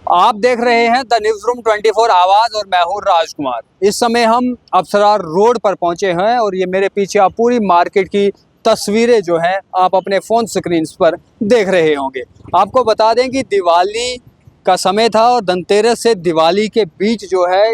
आप देख रहे हैं द न्यूज रूम 24 आवाज और मैं हूं राजकुमार। इस समय हम अफसरा रोड पर पहुंचे हैं और ये मेरे पीछे आप पूरी मार्केट की तस्वीरें जो हैं आप अपने फ़ोन स्क्रीन पर देख रहे होंगे। आपको बता दें कि दिवाली का समय था और धनतेरस से दिवाली के बीच जो है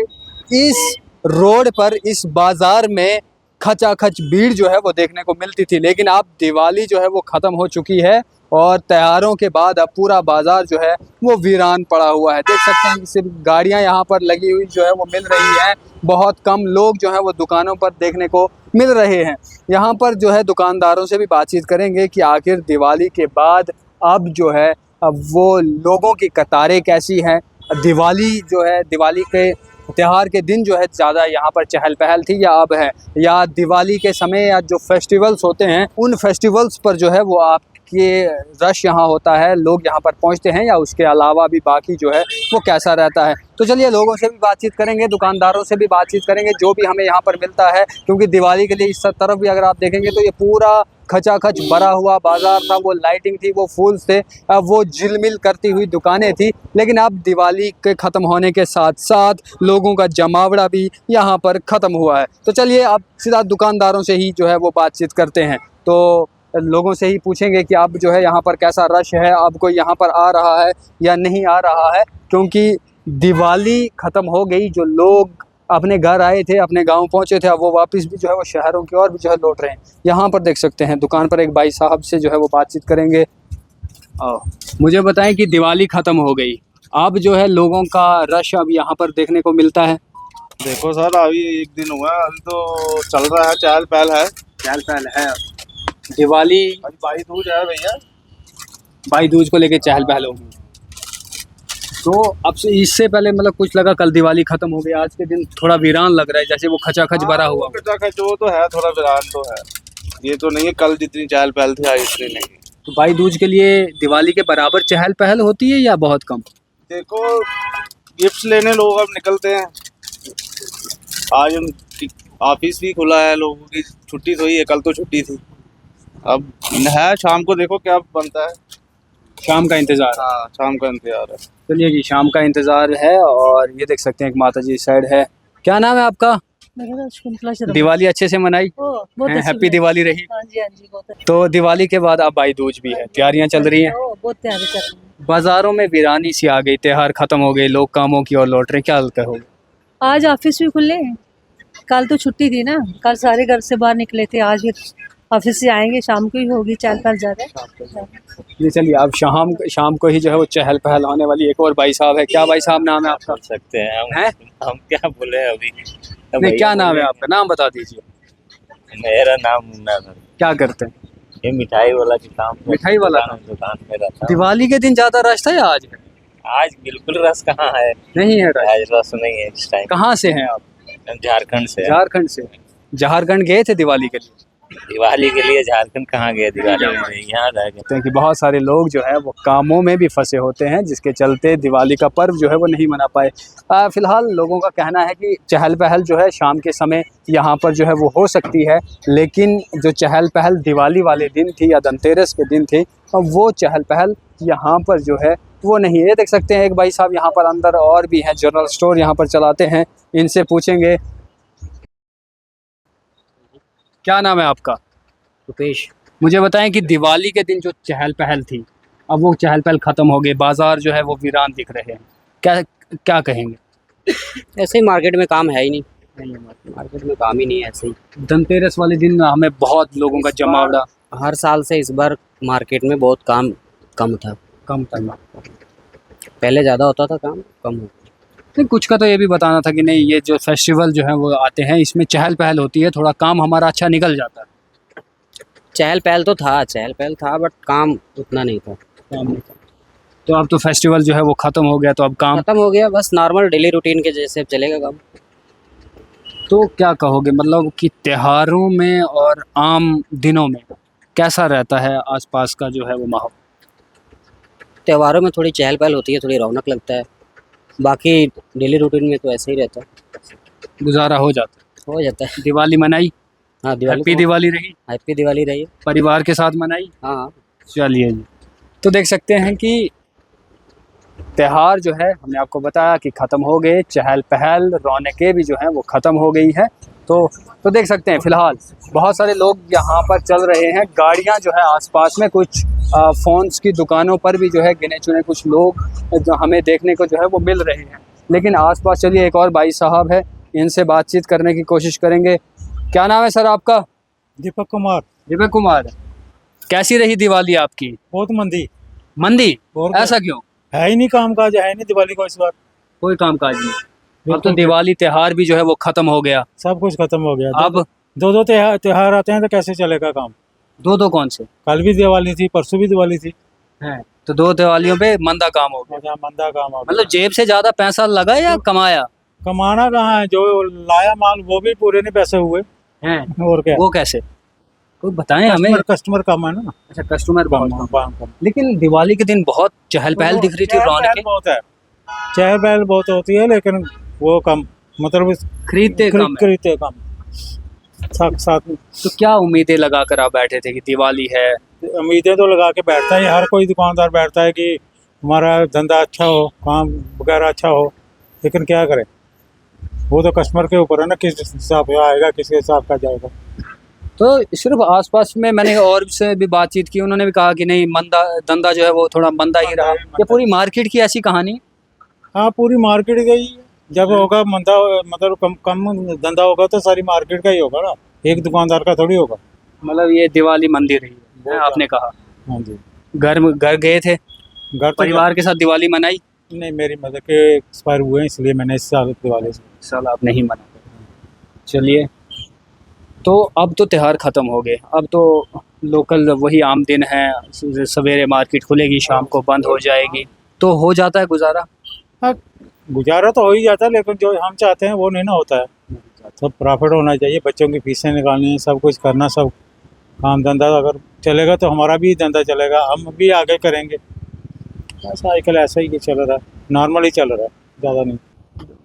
इस रोड पर इस बाज़ार में खचाखच भीड़ जो है वो देखने को मिलती थी, लेकिन अब दिवाली जो है वो ख़त्म हो चुकी है और त्योहारों के बाद अब पूरा बाज़ार जो है वो वीरान पड़ा हुआ है। देख सकते हैं कि सिर्फ गाड़ियां यहाँ पर लगी हुई जो है वो मिल रही हैं, बहुत कम लोग जो है वो दुकानों पर देखने को मिल रहे हैं। यहाँ पर जो है दुकानदारों से भी बातचीत करेंगे कि आखिर दिवाली के बाद अब जो है अब वो लोगों की कतारें कैसी हैं। दिवाली जो है दिवाली के त्योहार के दिन जो है ज़्यादा यहाँ पर चहल पहल थी या अब है, या दिवाली के समय या जो फेस्टिवल्स होते हैं उन फेस्टिवल्स पर जो है वो आपके रश यहाँ होता है, लोग यहाँ पर पहुँचते हैं, या उसके अलावा भी बाकी जो है वो कैसा रहता है। तो चलिए लोगों से भी बातचीत करेंगे, दुकानदारों से भी बातचीत करेंगे, जो भी हमें यहाँ पर मिलता है, क्योंकि दिवाली के लिए इस तरफ भी अगर आप देखेंगे तो ये पूरा खचाखच भरा हुआ बाजार था, वो लाइटिंग थी, वो फूल थे, वो झिलमिल करती हुई दुकानें थी। लेकिन अब दिवाली के ख़त्म होने के साथ साथ लोगों का जमावड़ा भी यहाँ पर ख़त्म हुआ है। तो चलिए अब सीधा दुकानदारों से ही जो है वो बातचीत करते हैं, तो लोगों से ही पूछेंगे कि अब जो है यहाँ पर कैसा रश है, अब कोई यहाँ पर आ रहा है या नहीं आ रहा है, क्योंकि दिवाली ख़त्म हो गई। जो लोग अपने घर आए थे, अपने गांव पहुंचे थे, अब वो वापस भी जो है वो शहरों की ओर भी जो है लौट रहे हैं। यहाँ पर देख सकते हैं दुकान पर एक भाई साहब से जो है वो बातचीत करेंगे। मुझे बताएं कि दिवाली ख़त्म हो गई, अब जो है लोगों का रश अब यहाँ पर देखने को मिलता है। देखो सर, अभी एक दिन हुआ, अभी तो चल रहा है, चहल पहल है। दिवाली भाई दूज है भैया, भाई दूज को लेके चहल पहल होगी। तो अब से इससे पहले मतलब कुछ लगा कल दिवाली खत्म हो गई, आज के दिन थोड़ा वीरान लग रहा है, जैसे वो खचाखच भरा हुआ। खचाखच वो तो है, थोड़ा वीरान तो है। ये तो नहीं है कल जितनी चहल पहल थी आज इतनी नहीं। तो भाई दूज के लिए दिवाली के बराबर चहल पहल होती है या बहुत कम? देखो, गिफ्ट्स लेने लोग अब निकलते हैं। आज ऑफिस भी खुला है, लोगों की छुट्टी तो ही है, कल तो छुट्टी थी। अब है शाम को, देखो क्या बनता है। शाम का इंतजार। हाँ, शाम का इंतजार है। चलिए जी, शाम का इंतजार है। और ये देख सकते हैं एक माता जी साइड है। क्या नाम है आपका? दिवाली अच्छे से मनाई? हैप्पी दिवाली रही? हाँ जी, हाँ जी, बहुत। तो दिवाली के बाद अब भाई दूज भी है, तैयारियां चल रही हैं? बहुत तैयारी चल रही है। बाजारों में वीरानी सी आ गई, त्योहार खत्म हो गए, लोग कामों की ओर लौट रहे हैं, क्या कहोगे? आज ऑफिस भी खुले हैं, कल तो छुट्टी थी ना, कल सारे घर से बाहर निकले थे, आज फिर ऑफिस से आएंगे, शाम को ही होगी चहल पहल ज़्यादा। ये चलिए अब शाम को ही जो है वो चहल पहल होने वाली। एक और भाई साहब है। क्या भाई साहब नाम है आपका? सकते हैं हैं? हम क्या बोले अभी? नहीं, क्या नाम है आपका? नाम बता दीजिए। मेरा नाम मुन्ना है। क्या करते हैं? ये मिठाई वाला की काम, मिठाई वाला दुकान में रहता। दिवाली के दिन ज्यादा रश था या आज है? आज बिल्कुल रस कहाँ है, नहीं है रश। आज रस नहीं है इस टाइम। कहाँ से हैं आप? झारखंड से। झारखंड से। झारखंड गए थे दिवाली के लिए? दिवाली के लिए झारखंड कहाँ गए? दिवाली में यहाँ रह गए। कि बहुत सारे लोग जो है वो कामों में भी फंसे होते हैं, जिसके चलते दिवाली का पर्व जो है वो नहीं मना पाए। फिलहाल लोगों का कहना है कि चहल पहल जो है शाम के समय यहाँ पर जो है वो हो सकती है, लेकिन जो चहल पहल दिवाली वाले दिन थी या धनतेरस के दिन थी, वो चहल पहल यहाँ पर जो है वो नहीं है। देख सकते हैं एक भाई साहब यहाँ पर अंदर और भी हैं, जनरल स्टोर यहाँ पर चलाते हैं, इनसे पूछेंगे। क्या नाम है आपका? रुपेश। मुझे बताएं कि दिवाली के दिन जो चहल पहल थी, अब वो चहल पहल ख़त्म हो गई, बाज़ार जो है वो वीरान दिख रहे हैं, क्या क्या कहेंगे? ऐसे ही मार्केट में काम है ही नहीं, मार्केट में काम ही नहीं है। ऐसे ही धनतेरस वाले दिन हमें बहुत लोगों का जमावड़ा। हर साल से इस बार मार्केट में बहुत काम कम था। पहले ज़्यादा होता था, काम कम होता। नहीं, कुछ का तो ये भी बताना था कि नहीं, ये जो फेस्टिवल जो है वो आते हैं इसमें चहल पहल होती है, थोड़ा काम हमारा अच्छा निकल जाता है। चहल पहल था बट काम उतना नहीं था। तो अब तो फेस्टिवल जो है वो ख़त्म हो गया, तो अब काम खत्म हो गया, बस नॉर्मल डेली रूटीन के जैसे चलेगा काम। तो क्या कहोगे मतलब कि त्योहारों में और आम दिनों में कैसा रहता है आसपास का जो है वो माहौल? त्योहारों में थोड़ी चहल पहल होती है, थोड़ी रौनक लगता है, बाकी डेली रूटीन में तो ऐसे ही रहता है, गुजारा हो जाता है। दिवाली मनाई? हाँ, हैप्पी दिवाली रही? हैप्पी दिवाली रही। परिवार के साथ मनाई? हाँ। चलिए जी, तो देख सकते हैं कि त्यौहार जो है हमने आपको बताया कि ख़त्म हो गए, चहल पहल रौनकें भी जो हैं वो ख़त्म हो गई हैं। तो देख सकते हैं फ़िलहाल बहुत सारे लोग यहाँ पर चल रहे हैं, गाड़ियाँ जो है आसपास में, कुछ फ़ोन्स की दुकानों पर भी जो है गिने चुने कुछ लोग जो हमें देखने को जो है वो मिल रहे हैं। लेकिन आसपास चलिए एक और भाई साहब है, इनसे बातचीत करने की कोशिश करेंगे। क्या नाम है सर आपका? दीपक कुमार। दीपक कुमार, कैसी रही दिवाली आपकी? बहुत मंदी, मंदी? और क्या? ऐसा क्यों? है ही नहीं, काम काज है ही नहीं दिवाली को इस बार। कोई काम काज नहीं। अब तो बिल्कुल। दिवाली त्योहार भी जो है वो खत्म हो गया। सब कुछ खत्म हो गया। अब दो त्योहार आते हैं तो कैसे चलेगा काम? दो कौन से कल भी दिवाली थी, परसों भी दिवाली थी। हैं? तो दो दिवालियों पे मंदा काम हो गया। अच्छा, मंदा काम हो गया। मतलब जेब से ज्यादा पैसा लगा या कमाया? कमाना कहाँ है, जो लाया माल वो भी पूरे नहीं पैसे हुए। हैं? और क्या? वो कैसे? कोई बताएं हमें। कस्टमर कम है ना। अच्छा, कस्टमर कम कम। लेकिन दिवाली के दिन बहुत चहल पहल दिख रही थी, चहल रौनकें, पहल बहुत है, चहल पहल बहुत होती है, लेकिन वो कम, मतलब खरीदते कम है। खरीदते कम साथ में। तो क्या उम्मीदें लगा कर आप बैठे थे कि दिवाली है? उम्मीदें तो लगा के बैठता है, हर कोई दुकानदार बैठता है कि हमारा धंधा अच्छा हो, काम वगैरह अच्छा हो, लेकिन क्या करें, वो तो कस्टमर के ऊपर है ना, किस हिसाब से आएगा, किस हिसाब का जाएगा। तो सिर्फ आसपास में मैंने और से भी बातचीत की, उन्होंने भी कहा कि नहीं, मंदा धंधा जो है वो थोड़ा मंदा ही रहा। ये पूरी मार्केट की ऐसी कहानी? हाँ, पूरी मार्केट गई। जब होगा मंदा, मतलब कम धंधा होगा तो सारी मार्केट का ही होगा ना, एक दुकानदार का थोड़ी होगा। मतलब ये दिवाली मंदी रही है, आपने कहा। हाँ जी। घर गए थे, घर तो परिवार के साथ दिवाली मनाई? नहीं, मेरी मदर के एक्सपायर हुए हैं, इसलिए मैंने इस साल दिवाली से साल आप नहीं मना। चलिए, तो अब तो त्यौहार ख़त्म हो गए, अब तो लोकल वही आम दिन है, सवेरे मार्केट खुलेगी, शाम को बंद हो जाएगी, तो हो जाता है गुजारा। हाँ, गुजारा तो हो ही जाता है, लेकिन जो हम चाहते हैं वो नहीं ना होता है। सब प्रॉफिट होना चाहिए, बच्चों की फीसें निकालनी, सब कुछ करना, सब काम धंधा अगर चलेगा तो हमारा भी धंधा चलेगा, हम भी आगे करेंगे। ऐसा आजकल ऐसा ही चल रहा है, नॉर्मल ही चल रहा है, ज़्यादा नहीं।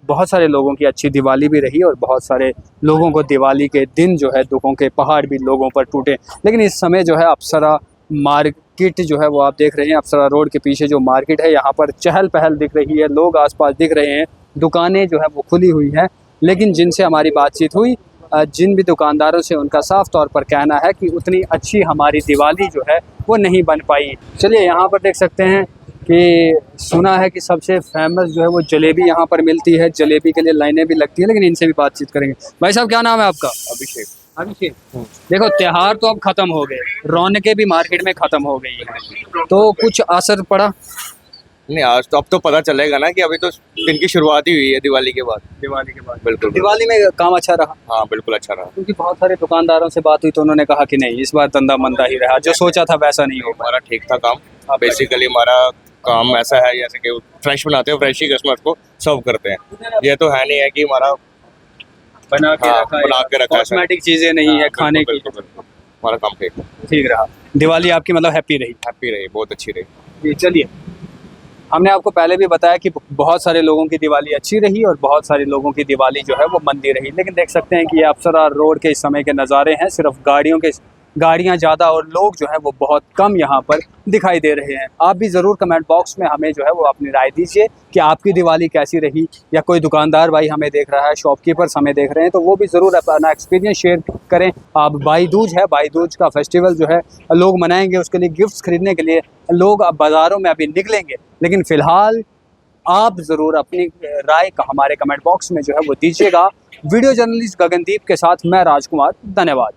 बहुत सारे लोगों की अच्छी दिवाली भी रही और बहुत सारे लोगों को दिवाली के दिन जो है दुखों के पहाड़ भी लोगों पर टूटे। लेकिन इस समय जो है अप्सरा मार्केट जो है वो आप देख रहे हैं, अप्सरा रोड के पीछे जो मार्केट है, यहाँ पर चहल पहल दिख रही है, लोग आसपास दिख रहे हैं, दुकानें जो है वो खुली हुई हैं। लेकिन जिनसे हमारी बातचीत हुई, जिन भी दुकानदारों से, उनका साफ तौर पर कहना है कि उतनी अच्छी हमारी दिवाली जो है वो नहीं बन पाई। चलिए, यहाँ पर देख सकते हैं कि सुना है कि सबसे फेमस जो है वो जलेबी यहाँ पर मिलती है, जलेबी के लिए लाइनें भी लगती है, लेकिन इनसे भी बातचीत करेंगे। भाई साहब, क्या नाम है आपका? अभिषेक। अभिषेक, देखो त्यौहार तो अब खत्म हो गए, रौनकें भी मार्केट में खत्म हो गई हैं, तो कुछ असर पड़ा? नहीं, आज तो अब तो पता चलेगा ना कि अभी तो इनकी शुरुआत ही हुई है दिवाली के बाद। दिवाली के बाद? बिल्कुल। दिवाली में काम अच्छा रहा? हाँ, बिल्कुल अच्छा रहा। क्योंकि बहुत सारे दुकानदारों से बात हुई तो उन्होंने कहा कि नहीं, इस बार धंधा मंदा ही रहा, जो सोचा था वैसा नहीं हो पाया। हमारा ठीक था काम, बेसिकली हमारा काम ऐसा है जैसे कि फ्रेश बनाते हैं, फ्रेश ही कस्टमर को सर्व करते हैं। ये तो है नहीं है कि हमारा बना के हाँ, रखा है, बना के रखा है, कॉस्मेटिक चीजें नहीं है, हाँ, खाने की। बिल्कुल, बिल्कुल। हमारा काम ठीक रहा, दिवाली आपकी मतलब हैप्पी रही? हैप्पी रही, बहुत अच्छी रही। जी, चलिए, हमने आपको पहले भी बताया कि बहुत सारे लोगों की दिवाली अच्छी रही और बहुत सारे लोगों की दिवाली जो है वो मंदी रही। लेकिन देख सकते हैं कि ये अप्सरा रोड के इस समय के नज़ारे हैं, सिर्फ गाड़ियाँ ज़्यादा और लोग जो हैं वो बहुत कम यहाँ पर दिखाई दे रहे हैं। आप भी ज़रूर कमेंट बॉक्स में हमें जो है वो अपनी राय दीजिए कि आपकी दिवाली कैसी रही, या कोई दुकानदार भाई हमें देख रहा है, शॉपकीपर्स हमें देख रहे हैं, तो वो भी ज़रूर अपना एक्सपीरियंस शेयर करें। आप भाई दूज है, भाई दूज का फेस्टिवल जो है लोग मनाएंगे, उसके लिए गिफ्ट्स खरीदने के लिए लोग अब बाज़ारों में अभी निकलेंगे। लेकिन फ़िलहाल आप ज़रूर अपनी राय का हमारे कमेंट बॉक्स में जो है वो दीजिएगा। वीडियो जर्नलिस्ट गगनदीप के साथ मैं राजकुमार, धन्यवाद।